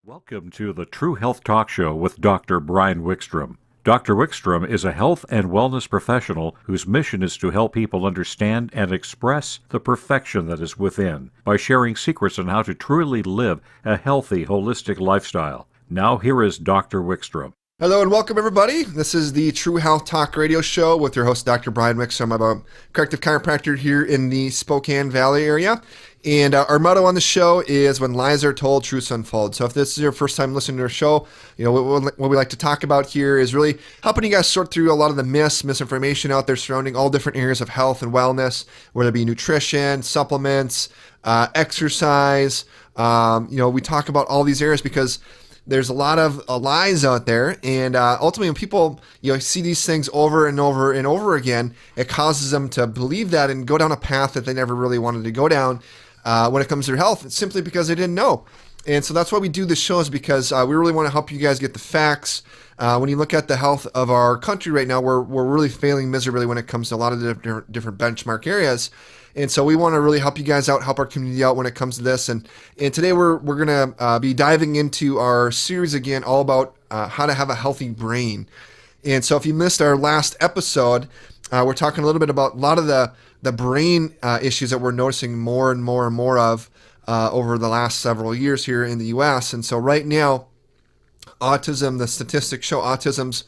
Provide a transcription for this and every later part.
Welcome to the True Health Talk Show with Dr. Brian Wickstrom. Dr. Wickstrom is a health and wellness professional whose mission is to help people understand and express the perfection that is within by sharing secrets on how to truly live a healthy, holistic lifestyle. Now here is Dr. Wickstrom. Hello and welcome everybody. This is the True Health Talk Radio Show with your host, Dr. Brian Wickstrom. I'm a corrective chiropractor here in the Spokane Valley area. And our motto on the show is when lies are told, truths unfold. So if this is your first time listening to our show, what we like to talk about here is really helping you guys sort through a lot of the misinformation out there surrounding all different areas of health and wellness, whether it be nutrition, supplements, exercise. We talk about all these areas because there's a lot of lies out there, and ultimately when people see these things over and over and over again, it causes them to believe that and go down a path that they never really wanted to go down when it comes to their health. It's simply because they didn't know. And so that's why we do this show, is because we really want to help you guys get the facts. When you look at the health of our country right now, we're really failing miserably when it comes to a lot of the different benchmark areas. And so we want to really help you guys out, help our community out when it comes to this. And today we're going to be diving into our series again, all about how to have a healthy brain. And so if you missed our last episode, we're talking a little bit about a lot of the brain issues that we're noticing more and more and more of over the last several years here in the U.S. And so right now, autism, the statistics show autism's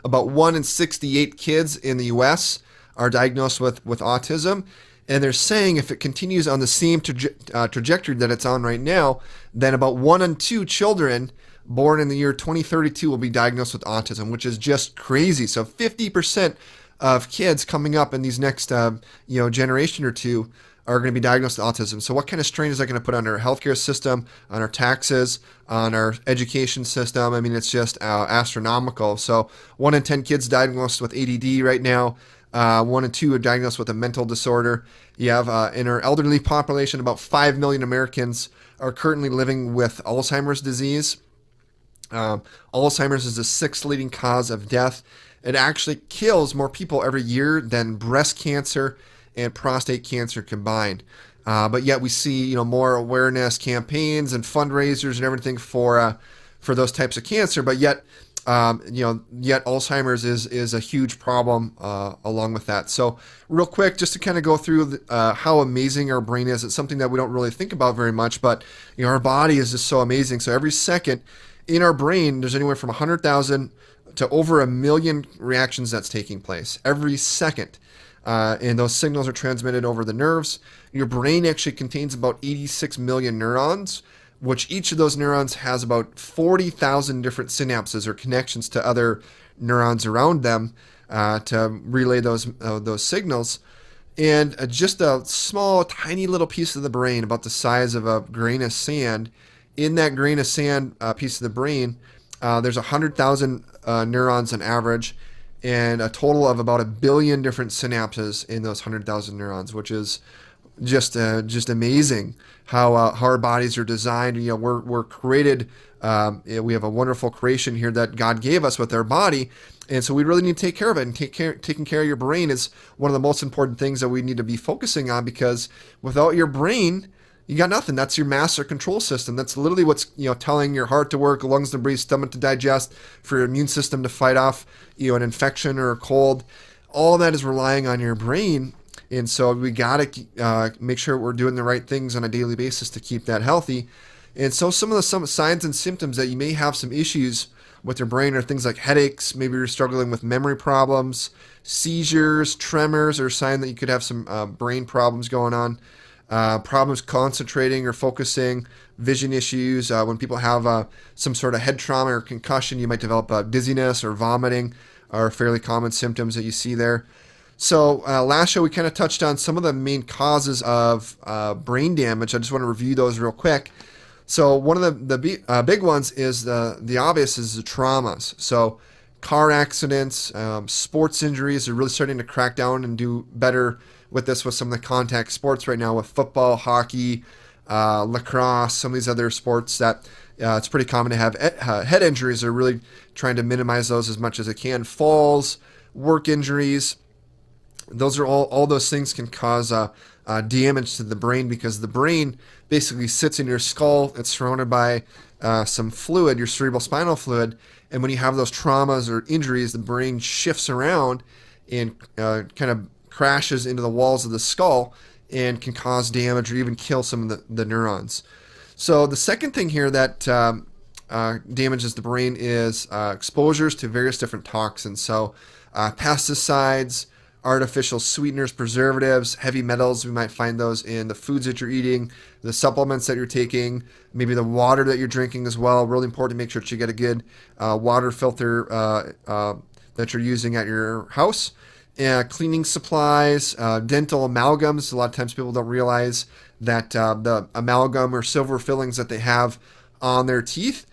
about 1 in 68 kids in the U.S. are diagnosed with autism. And they're saying if it continues on the same trajectory that it's on right now, then about 1 in 2 children born in the year 2032 will be diagnosed with autism, which is just crazy. So 50% of kids coming up in these next generation or two are going to be diagnosed with autism. So what kind of strain is that going to put on our healthcare system, on our taxes, on our education system? I mean, it's just astronomical. So 1 in 10 kids diagnosed with ADD right now. 1 in 2 are diagnosed with a mental disorder. You have in our elderly population, about 5 million Americans are currently living with Alzheimer's disease. Alzheimer's is the 6th leading cause of death. It actually kills more people every year than breast cancer and prostate cancer combined. But yet we see more awareness campaigns and fundraisers and everything for those types of cancer. But yet Alzheimer's is a huge problem along with that. So real quick, just to kind of go through how amazing our brain is. It's something that we don't really think about very much, but our body is just so amazing. So every second in our brain, there's anywhere from 100,000 to over 1 million reactions that's taking place every second. And those signals are transmitted over the nerves. Your brain actually contains about 86 million neurons, which each of those neurons has about 40,000 different synapses or connections to other neurons around them to relay those signals. And just a small, tiny little piece of the brain, about the size of a grain of sand, in that grain of sand piece of the brain, there's 100,000 neurons on average, and a total of about 1 billion different synapses in those 100,000 neurons, which is just amazing how our bodies are designed. We're created. We have a wonderful creation here that God gave us with our body, and so we really need to take care of it. And taking care of your brain is one of the most important things that we need to be focusing on, because without your brain, you got nothing. That's your master control system. That's literally what's telling your heart to work, lungs to breathe, stomach to digest, for your immune system to fight off an infection or a cold. All that is relying on your brain. And so we got to make sure we're doing the right things on a daily basis to keep that healthy. And so some signs and symptoms that you may have some issues with your brain are things like headaches. Maybe you're struggling with memory problems, seizures, tremors, or a sign that you could have some brain problems going on. Problems concentrating or focusing, vision issues. When people have some sort of head trauma or concussion, you might develop dizziness or vomiting, are fairly common symptoms that you see there. So last show we kind of touched on some of the main causes of brain damage. I just want to review those real quick. So one of the big ones is the obvious is the traumas. So car accidents, sports injuries are really starting to crack down and do better with this with some of the contact sports right now, with football, hockey, lacrosse, some of these other sports that it's pretty common to have head injuries. They're really trying to minimize those as much as they can. Falls, work injuries, those are all those things can cause damage to the brain, because the brain basically sits in your skull. It's surrounded by some fluid, your cerebral spinal fluid. And when you have those traumas or injuries, the brain shifts around and kind of crashes into the walls of the skull and can cause damage or even kill some of the neurons. So the second thing here that damages the brain is exposures to various different toxins. So pesticides, artificial sweeteners, preservatives, heavy metals. We might find those in the foods that you're eating, the supplements that you're taking, maybe the water that you're drinking as well. Really important to make sure that you get a good water filter that you're using at your house. Cleaning supplies, dental amalgams. A lot of times people don't realize that the amalgam or silver fillings that they have on their teeth,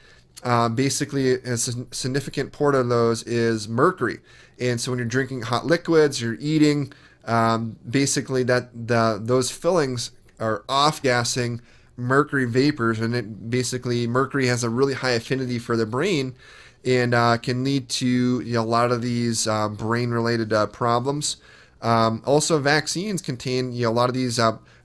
basically a significant part of those is mercury. And so when you're drinking hot liquids, you're eating, basically those fillings are off-gassing mercury vapors, and mercury has a really high affinity for the brain, and can lead to a lot of these brain-related problems. Also, vaccines contain a lot of these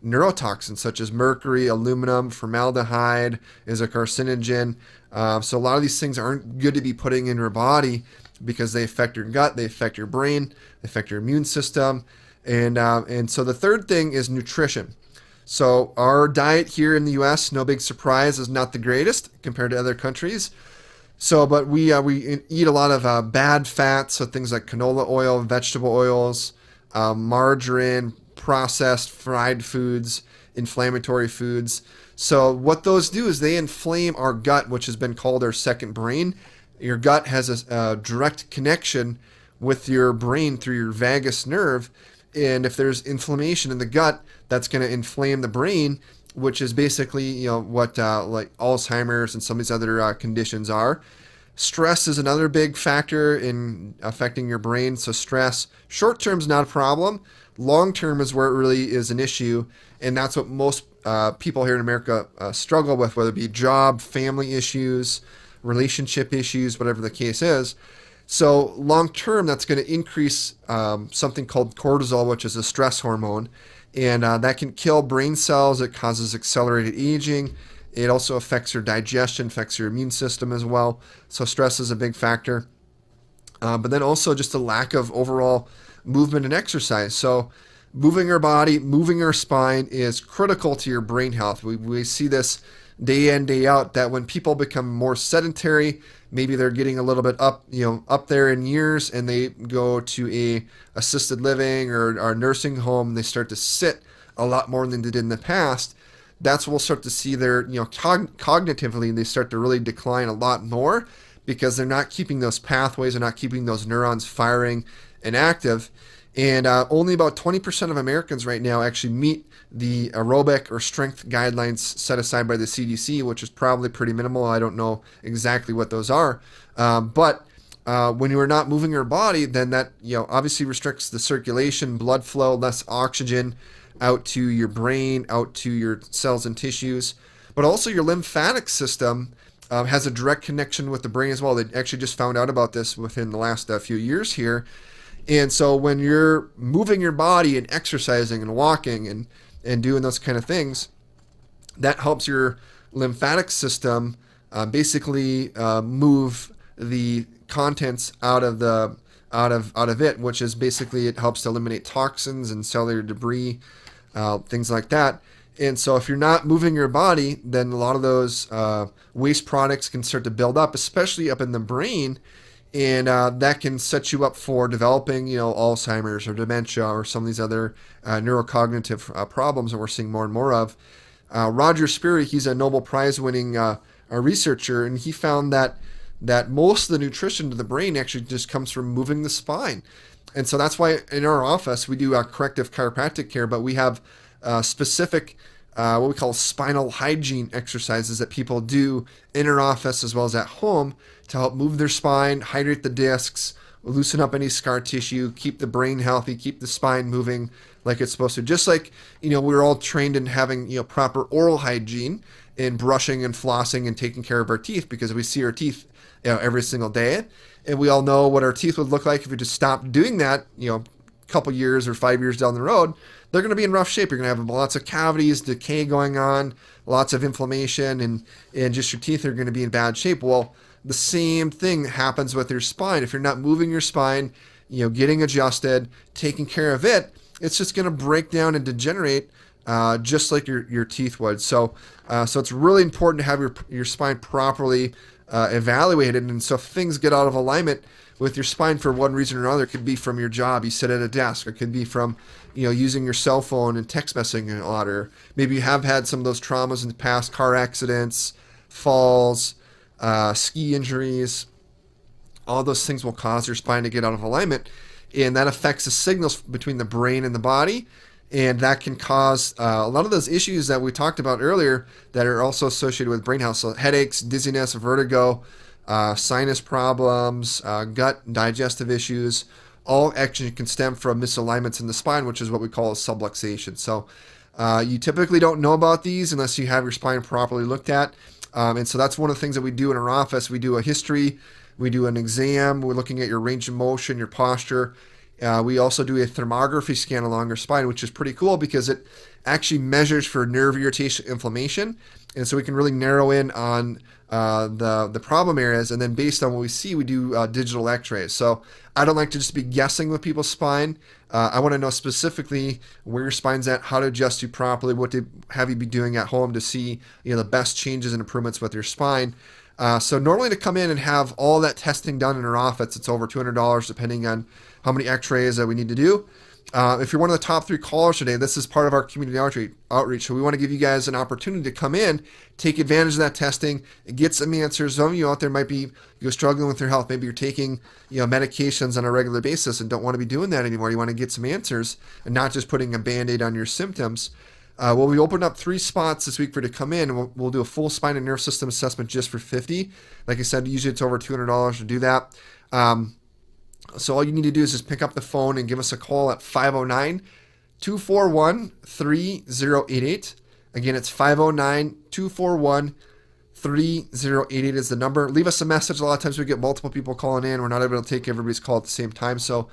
neurotoxins, such as mercury, aluminum, formaldehyde is a carcinogen. So a lot of these things aren't good to be putting in your body, because they affect your gut, they affect your brain, they affect your immune system. And so the third thing is nutrition. So our diet here in the U.S., no big surprise, is not the greatest compared to other countries. So, but we eat a lot of bad fats, so things like canola oil, vegetable oils, margarine, processed fried foods, inflammatory foods. So what those do is they inflame our gut, which has been called our second brain. Your gut has a direct connection with your brain through your vagus nerve. And if there's inflammation in the gut, that's going to inflame the brain, which is basically, what like Alzheimer's and some of these other conditions are. Stress is another big factor in affecting your brain. So stress, short term is not a problem. Long term is where it really is an issue. And that's what most people here in America struggle with, whether it be job, family issues, relationship issues, whatever the case is. So long term, that's going to increase something called cortisol, which is a stress hormone. And that can kill brain cells. It causes accelerated aging. It also affects your digestion, affects your immune system as well. So stress is a big factor. But then also just a lack of overall movement and exercise. So moving our body, moving our spine is critical to your brain health. We see this day in, day out, that when people become more sedentary, maybe they're getting a little bit up there in years, and they go to a assisted living or a nursing home, they start to sit a lot more than they did in the past. That's when we'll start to see their, cognitively, they start to really decline a lot more, because they're not keeping those pathways, they're not keeping those neurons firing and active. And only about 20% of Americans right now actually meet the aerobic or strength guidelines set aside by the CDC, which is probably pretty minimal. I don't know exactly what those are. But when you are not moving your body, then that obviously restricts the circulation, blood flow, less oxygen out to your brain, out to your cells and tissues. But also your lymphatic system has a direct connection with the brain as well. They actually just found out about this within the last few years here. And so when you're moving your body and exercising and walking and doing those kind of things, that helps your lymphatic system basically move the contents out of it, which is basically, it helps to eliminate toxins and cellular debris, things like that. And so if you're not moving your body, then a lot of those waste products can start to build up, especially up in the brain. And that can set you up for developing, Alzheimer's or dementia or some of these other neurocognitive problems that we're seeing more and more of. Roger Sperry, he's a Nobel Prize winning researcher, and he found that most of the nutrition to the brain actually just comes from moving the spine. And so that's why in our office we do corrective chiropractic care, but we have specific what we call spinal hygiene exercises that people do in our office as well as at home to help move their spine, hydrate the discs, loosen up any scar tissue, keep the brain healthy, keep the spine moving like it's supposed to. Just like, we're all trained in having, proper oral hygiene in brushing and flossing and taking care of our teeth, because we see our teeth, every single day. And we all know what our teeth would look like if we just stopped doing that, a couple years or 5 years down the road, they're going to be in rough shape. You're going to have lots of cavities, decay going on, lots of inflammation, and just your teeth are going to be in bad shape. Well, the same thing happens with your spine. If you're not moving your spine, getting adjusted, taking care of it, it's just going to break down and degenerate just like your teeth would. So it's really important to have your spine properly evaluated. And so if things get out of alignment with your spine for one reason or another, it could be from your job, you sit at a desk, or it could be from using your cell phone and text messaging a lot, or maybe you have had some of those traumas in the past, car accidents, falls, ski injuries. All those things will cause your spine to get out of alignment, and that affects the signals between the brain and the body. And that can cause a lot of those issues that we talked about earlier that are also associated with brain health. So headaches, dizziness, vertigo, sinus problems, gut and digestive issues, all actually can stem from misalignments in the spine, which is what we call a subluxation. So you typically don't know about these unless you have your spine properly looked at. And so that's one of the things that we do in our office. We do a history, we do an exam, we're looking at your range of motion, your posture. We also do a thermography scan along your spine, which is pretty cool because it actually measures for nerve irritation, inflammation. And so we can really narrow in on the problem areas. And then based on what we see, we do digital x-rays. So I don't like to just be guessing with people's spine. I want to know specifically where your spine's at, how to adjust you properly, what to have you be doing at home to see the best changes and improvements with your spine. So normally to come in and have all that testing done in our office, it's over $200 depending on how many x-rays that we need to do. If you're one of the top 3 callers today, this is part of our community outreach. So we want to give you guys an opportunity to come in, take advantage of that testing, and get some answers. Some of you out there might be struggling with your health. Maybe you're taking medications on a regular basis and don't want to be doing that anymore. You want to get some answers and not just putting a Band-Aid on your symptoms. Well, we opened up 3 spots this week for you to come in. We'll do a full spine and nerve system assessment just for $50. Like I said, usually it's over $200 to do that. So all you need to do is just pick up the phone and give us a call at 509-241-3088. Again, it's 509-241-3088 is the number. Leave us a message. A lot of times we get multiple people calling in. We're not able to take everybody's call at the same time. So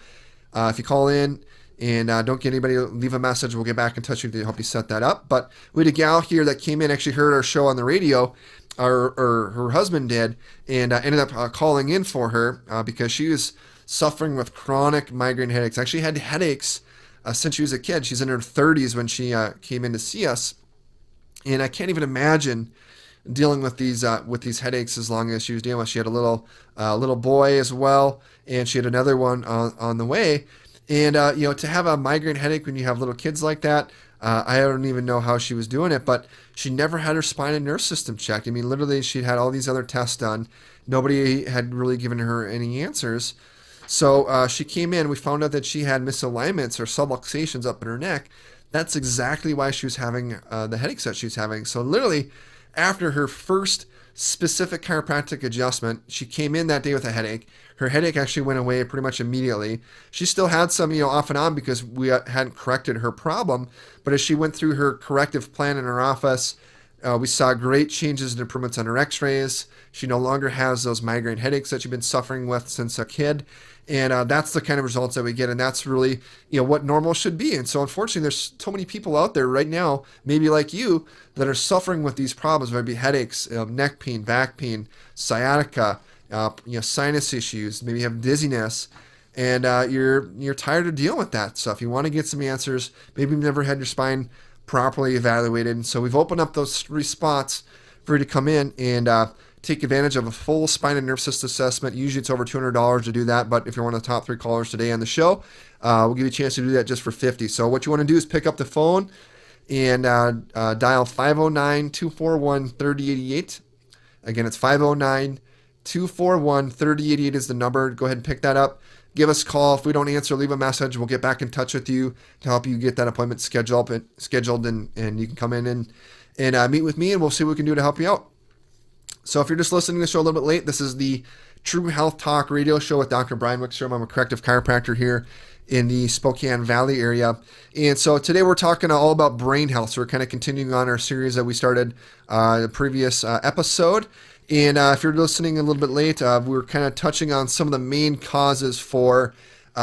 if you call in and don't get anybody, leave a message. We'll get back in touch with you to help you set that up. But we had a gal here that came in, actually heard our show on the radio, or her husband did, and ended up calling in for her because she was suffering with chronic migraine headaches. Actually had headaches since she was a kid. She's in her 30s when she came in to see us. And I can't even imagine dealing with these headaches as long as she was dealing with. She had a little boy as well, and she had another one on the way. And to have a migraine headache when you have little kids like that, I don't even know how she was doing it, but she never had her spine and nerve system checked. I mean, literally, she'd had all these other tests done. Nobody had really given her any answers. So she came in, we found out that she had misalignments or subluxations up in her neck. That's exactly why she was having the headaches that she was having. So literally, after her first specific chiropractic adjustment, she came in that day with a headache. Her headache actually went away pretty much immediately. She still had some, off and on because we hadn't corrected her problem. But as she went through her corrective plan in her office, we saw great changes and improvements on her x-rays. She no longer has those migraine headaches that she's been suffering with since a kid. And that's the kind of results that we get. And that's really, what normal should be. And so unfortunately, there's so many people out there right now, maybe like you, that are suffering with these problems, whether it be headaches, neck pain, back pain, sciatica, sinus issues, maybe you have dizziness, and you're tired of dealing with that stuff. You want to get some answers. Maybe you've never had your spine properly evaluated. And so we've opened up those 3 spots for you to come in and take advantage of a full spine and nerve system assessment. Usually it's over $200 to do that, but if you're one of the top 3 callers today on the show, we'll give you a chance to do that just for $50. So what you want to do is pick up the phone and dial 509-241-3088. Again, it's 509-241-3088 is the number. Go ahead and pick that up. Give us a call. If we don't answer, leave a message. We'll get back in touch with you to help you get that appointment scheduled, and you can come in and meet with me, and we'll see what we can do to help you out. So if you're just listening to the show a little bit late, this is the True Health Talk radio show with Dr. Brian Wickstrom. I'm a corrective chiropractor here in the Spokane Valley area. And so today we're talking all about brain health. So we're kind of continuing on our series that we started the previous episode. And if you're listening a little bit late, we're kind of touching on some of the main causes for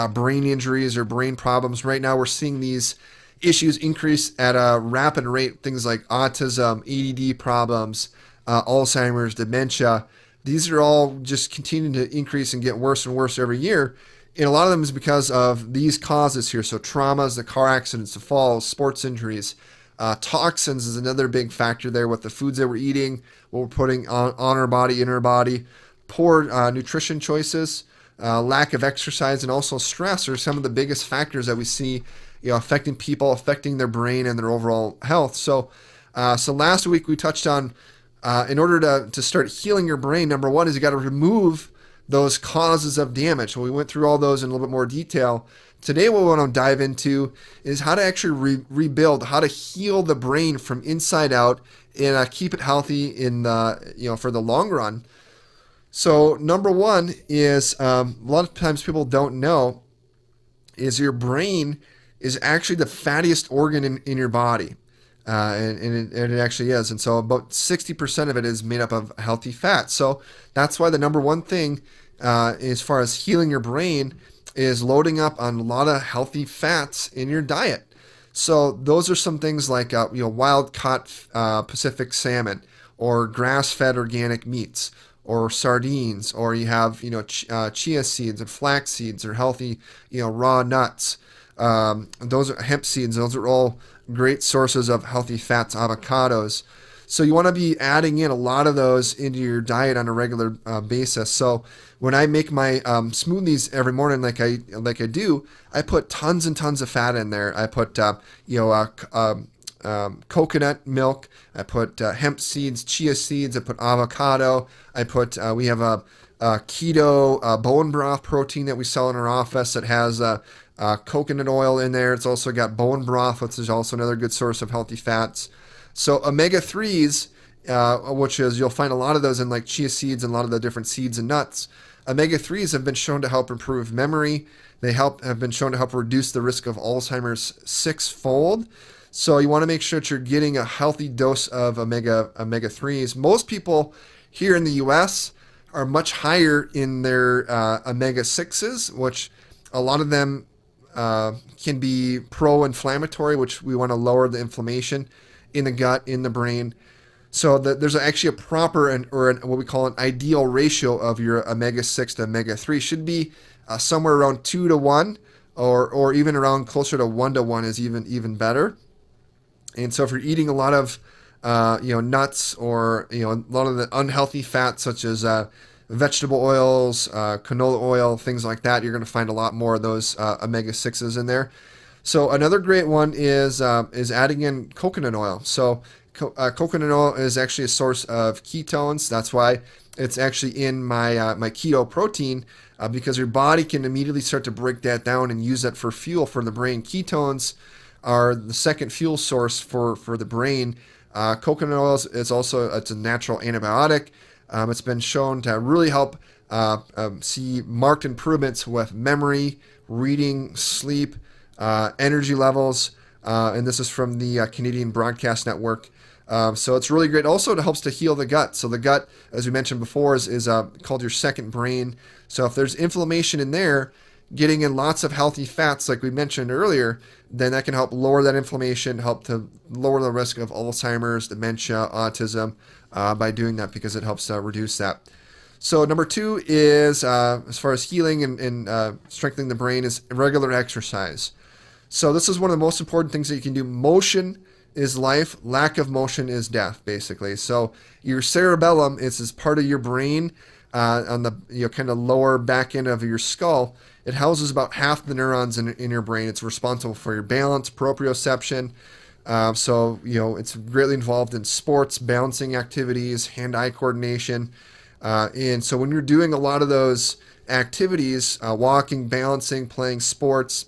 brain injuries or brain problems. Right now, we're seeing these issues increase at a rapid rate. Things like autism, ADD problems, Alzheimer's, dementia. These are all just continuing to increase and get worse and worse every year. And a lot of them is because of these causes here. So traumas, the car accidents, the falls, sports injuries. Toxins is another big factor there with the foods that we're eating, what we're putting on our body, in our body. Poor nutrition choices, lack of exercise, and also stress are some of the biggest factors that we see, affecting people, affecting their brain and their overall health. So last week we touched on, in order to start healing your brain, number one is you got to remove those causes of damage. We went through all those in a little bit more detail. Today what we want to dive into is how to actually rebuild, how to heal the brain from inside out and keep it healthy in for the long run. So number one is, a lot of times people don't know, is your brain is actually the fattiest organ in your body. And it actually is. And so about 60% of it is made up of healthy fat. So that's why the number one thing, as far as healing your brain, is loading up on a lot of healthy fats in your diet. So those are some things like, wild caught Pacific salmon, or grass-fed organic meats, or sardines, or you have, chia seeds and flax seeds, or healthy, raw nuts. Those are hemp seeds. Those are all great sources of healthy fats, avocados. So you want to be adding in a lot of those into your diet on a regular basis. So when I make my smoothies every morning, like I do, I put tons and tons of fat in there. I put coconut milk. I put hemp seeds, chia seeds. I put avocado. We have a keto bone broth protein that we sell in our office that has coconut oil in there. It's also got bone broth, which is also another good source of healthy fats. So omega-3s, which is, you'll find a lot of those in like chia seeds and a lot of the different seeds and nuts. Omega-3s have been shown to help improve memory. They have been shown to help reduce the risk of Alzheimer's sixfold. So you want to make sure that you're getting a healthy dose of omega-3s. Most people here in the U.S. are much higher in their omega-6s, which a lot of them can be pro-inflammatory, which we want to lower the inflammation in the gut, in the brain. So there's actually a proper or what we call an ideal ratio of your omega-6 to omega-3. Should be somewhere around 2 to 1, or even around closer to 1 to 1 is even better. And so if you're eating a lot of nuts, or a lot of the unhealthy fats such as vegetable oils, canola oil, things like that, you're going to find a lot more of those omega-6s in there. So another great one is adding in coconut oil. So coconut oil is actually a source of ketones. That's why it's actually in my my keto protein, because your body can immediately start to break that down and use that for fuel for the brain. Ketones are the second fuel source for the brain. Coconut oil is also, it's a natural antibiotic. It's been shown to really help see marked improvements with memory, reading, sleep, energy levels, and this is from the Canadian Broadcast Network. So it's really great. Also, it helps to heal the gut. So the gut, as we mentioned before, is called your second brain. So if there's inflammation in there, getting in lots of healthy fats, like we mentioned earlier, then that can help lower that inflammation, help to lower the risk of Alzheimer's, dementia, autism, by doing that, because it helps reduce that. So number two is, as far as healing and strengthening the brain, is regular exercise. So this is one of the most important things that you can do. Motion is life. Lack of motion is death, basically. So your cerebellum is part of your brain, on the kind of lower back end of your skull. It houses about half the neurons in your brain. It's responsible for your balance, proprioception. So it's greatly involved in sports, balancing activities, hand-eye coordination. And so when you're doing a lot of those activities, walking, balancing, playing sports,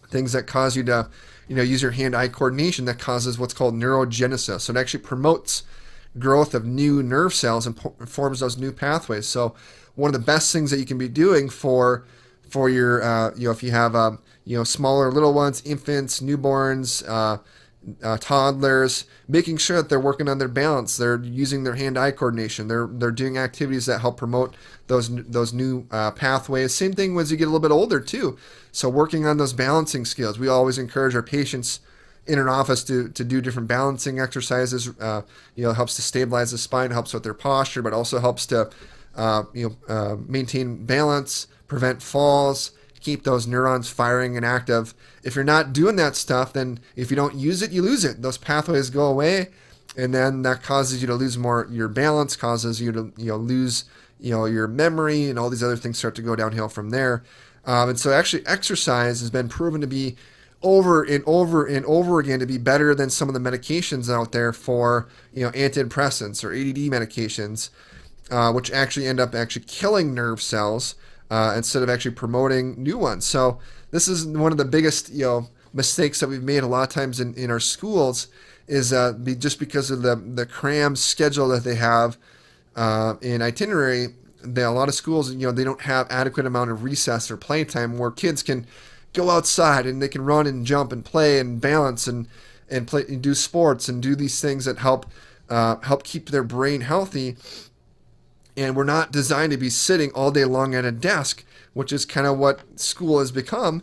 things that cause you to use your hand-eye coordination, that causes what's called neurogenesis. So it actually promotes growth of new nerve cells and forms those new pathways. So one of the best things that you can be doing for your if you have smaller little ones, infants, newborns, toddlers, making sure that they're working on their balance, they're using their hand-eye coordination, they're doing activities that help promote those new pathways. Same thing as you get a little bit older too. So working on those balancing skills. We always encourage our patients in an office to do different balancing exercises. Helps to stabilize the spine, helps with their posture, but also helps to maintain balance, prevent falls, keep those neurons firing and active. If you're not doing that stuff, then if you don't use it, you lose it. Those pathways go away, and then that causes you to lose more your balance, causes you to lose your memory, and all these other things start to go downhill from there. And so actually exercise has been proven to be over and over and over again to be better than some of the medications out there for antidepressants or ADD medications, which actually end up killing nerve cells instead of actually promoting new ones. So this is one of the biggest mistakes that we've made a lot of times in our schools is just because of the cram schedule that they have in itinerary. A lot of schools, they don't have adequate amount of recess or playtime where kids can go outside and they can run and jump and play and balance and play and do sports and do these things that help keep their brain healthy. And we're not designed to be sitting all day long at a desk, which is kind of what school has become.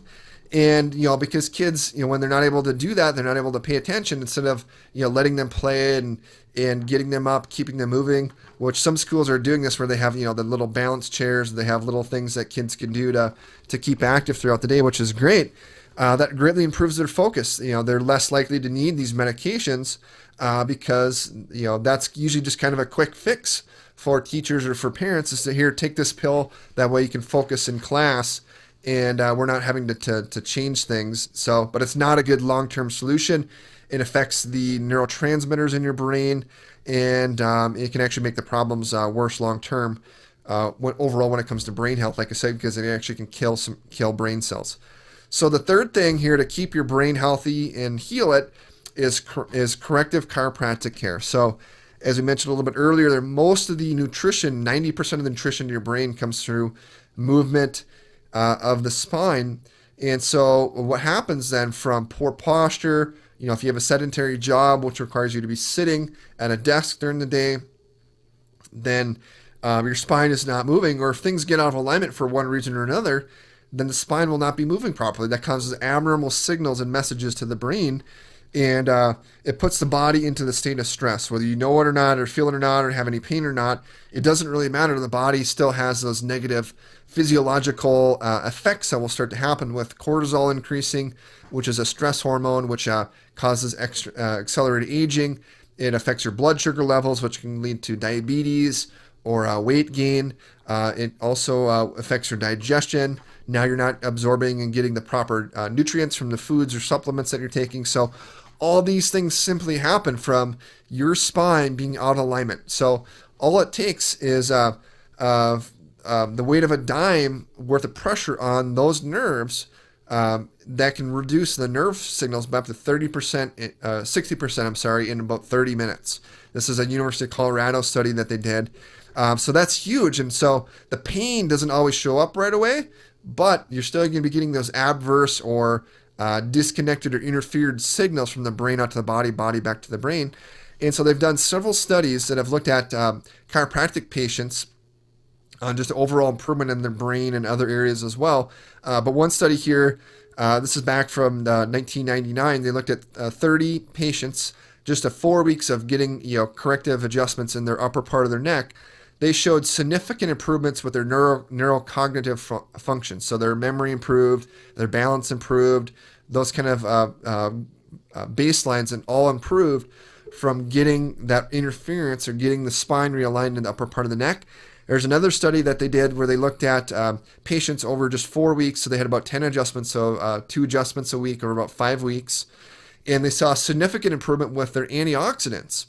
And, because kids, when they're not able to do that, they're not able to pay attention instead of, letting them play and getting them up, keeping them moving, which some schools are doing this where they have, the little balance chairs, they have little things that kids can do to keep active throughout the day, which is great. That greatly improves their focus. They're less likely to need these medications because, that's usually just kind of a quick fix for teachers or for parents is to here, take this pill. That way you can focus in class and we're not having to change things. So, but it's not a good long-term solution. It affects the neurotransmitters in your brain and it can actually make the problems worse long-term overall when it comes to brain health, like I said, because it actually can kill brain cells. So the third thing here to keep your brain healthy and heal it is corrective chiropractic care. So as we mentioned a little bit earlier, most of the nutrition, 90% of the nutrition to your brain comes through movement of the spine. And so what happens then from poor posture, if you have a sedentary job, which requires you to be sitting at a desk during the day, then your spine is not moving, or if things get out of alignment for one reason or another, then the spine will not be moving properly. That causes abnormal signals and messages to the brain. And it puts the body into the state of stress, whether you know it or not, or feel it or not, or have any pain or not. It doesn't really matter. The body still has those negative physiological effects that will start to happen with cortisol increasing, which is a stress hormone, which causes accelerated aging. It affects your blood sugar levels, which can lead to diabetes or weight gain. It also affects your digestion. Now you're not absorbing and getting the proper nutrients from the foods or supplements that you're taking. So all these things simply happen from your spine being out of alignment. So all it takes is the weight of a dime worth of pressure on those nerves that can reduce the nerve signals by up to 30%, 60%, in about 30 minutes. This is a University of Colorado study that they did. So that's huge. And so the pain doesn't always show up right away, but you're still going to be getting those adverse or disconnected or interfered signals from the brain out to the body back to the brain. And so they've done several studies that have looked at chiropractic patients on just overall improvement in their brain and other areas as well. But one study here, this is back from 1999, they looked at 30 patients, just 4 weeks of getting corrective adjustments in their upper part of their neck. They showed significant improvements with their neurocognitive functions. So their memory improved, their balance improved, those kind of baselines and all improved from getting that interference or getting the spine realigned in the upper part of the neck. There's another study that they did where they looked at patients over just 4 weeks. So they had about 10 adjustments, so 2 adjustments a week over about 5 weeks. And they saw significant improvement with their antioxidants.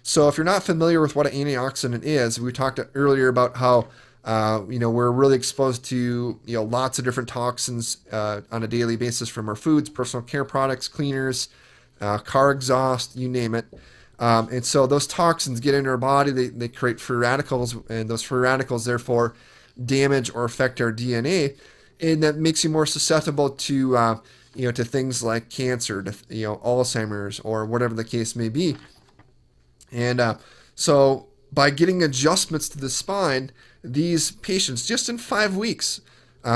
So if you're not familiar with what an antioxidant is, we talked earlier about how we're really exposed to lots of different toxins on a daily basis from our foods, personal care products, cleaners, car exhaust, you name it. And so those toxins get into our body, they create free radicals, and those free radicals therefore damage or affect our DNA, and that makes you more susceptible to to things like cancer, to Alzheimer's, or whatever the case may be. And so by getting adjustments to the spine, these patients, just in 5 weeks,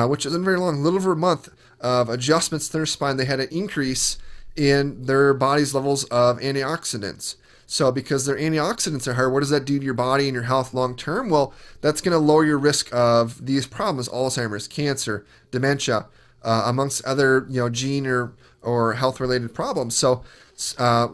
which isn't very long, a little over a month of adjustments to their spine, they had an increase in their body's levels of antioxidants. So because their antioxidants are higher, what does that do to your body and your health long term? Well, that's going to lower your risk of these problems: Alzheimer's, cancer, dementia, amongst other gene or health related problems. So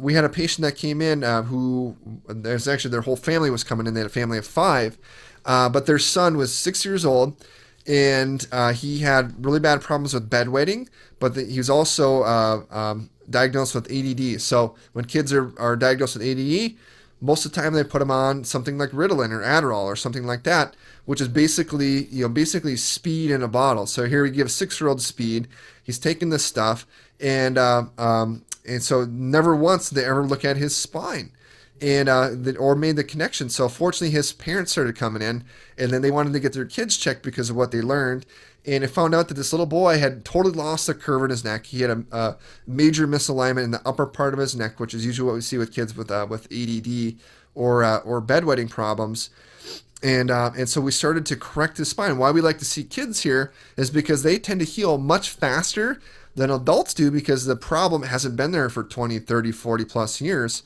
we had a patient that came in who, there's actually, their whole family was coming in. They had a family of 5, but their son was 6 years old, and he had really bad problems with bedwetting, but he was also diagnosed with ADD. So when kids are diagnosed with ADD, most of the time they put them on something like Ritalin or Adderall or something like that, which is basically speed in a bottle. So here we give a 6-year-old speed. He's taking this stuff, and so never once did they ever look at his spine or made the connection. So fortunately, his parents started coming in, and then they wanted to get their kids checked because of what they learned. And it found out that this little boy had totally lost the curve in his neck. He had a major misalignment in the upper part of his neck, which is usually what we see with kids with ADD or bedwetting problems. And so we started to correct his spine. Why we like to see kids here is because they tend to heal much faster than adults do, because the problem hasn't been there for 20, 30, 40 plus years.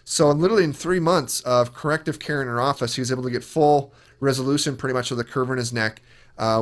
So literally in 3 months of corrective care in our office, he was able to get full resolution pretty much of the curve in his neck.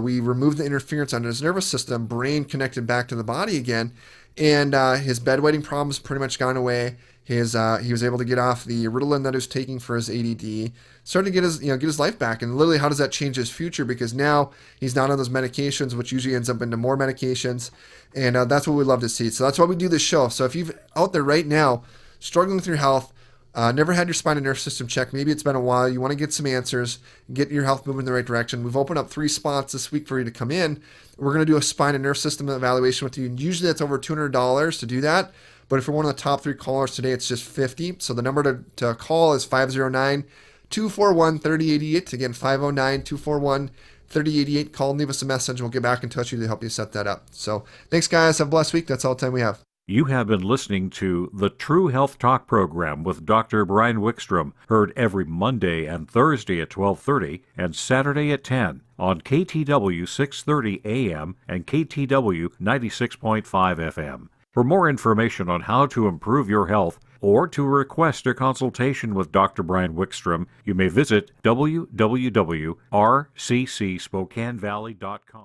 We removed the interference on his nervous system, brain connected back to the body again, and his bedwetting problems pretty much gone away. He was able to get off the Ritalin that he was taking for his ADD, started to get his life back. And literally, how does that change his future? Because now he's not on those medications, which usually ends up into more medications, and that's what we love to see. So that's why we do this show. So if you're out there right now struggling with your health, never had your spine and nerve system checked, maybe it's been a while, you want to get some answers, get your health moving in the right direction, we've opened up 3 spots this week for you to come in. We're going to do a spine and nerve system evaluation with you. Usually that's over $200 to do that, but if you're one of the top 3 callers today, it's just $50. So the number to call is 509-241-3088. Again, 509-241-3088. Call and leave us a message, and we'll get back in touch with you to help you set that up. So thanks, guys. Have a blessed week. That's all the time we have. You have been listening to the True Health Talk program with Dr. Brian Wickstrom, heard every Monday and Thursday at 12:30 and Saturday at 10 on KTW 630 AM and KTW 96.5 FM. For more information on how to improve your health or to request a consultation with Dr. Brian Wickstrom, you may visit www.rccspokanevalley.com.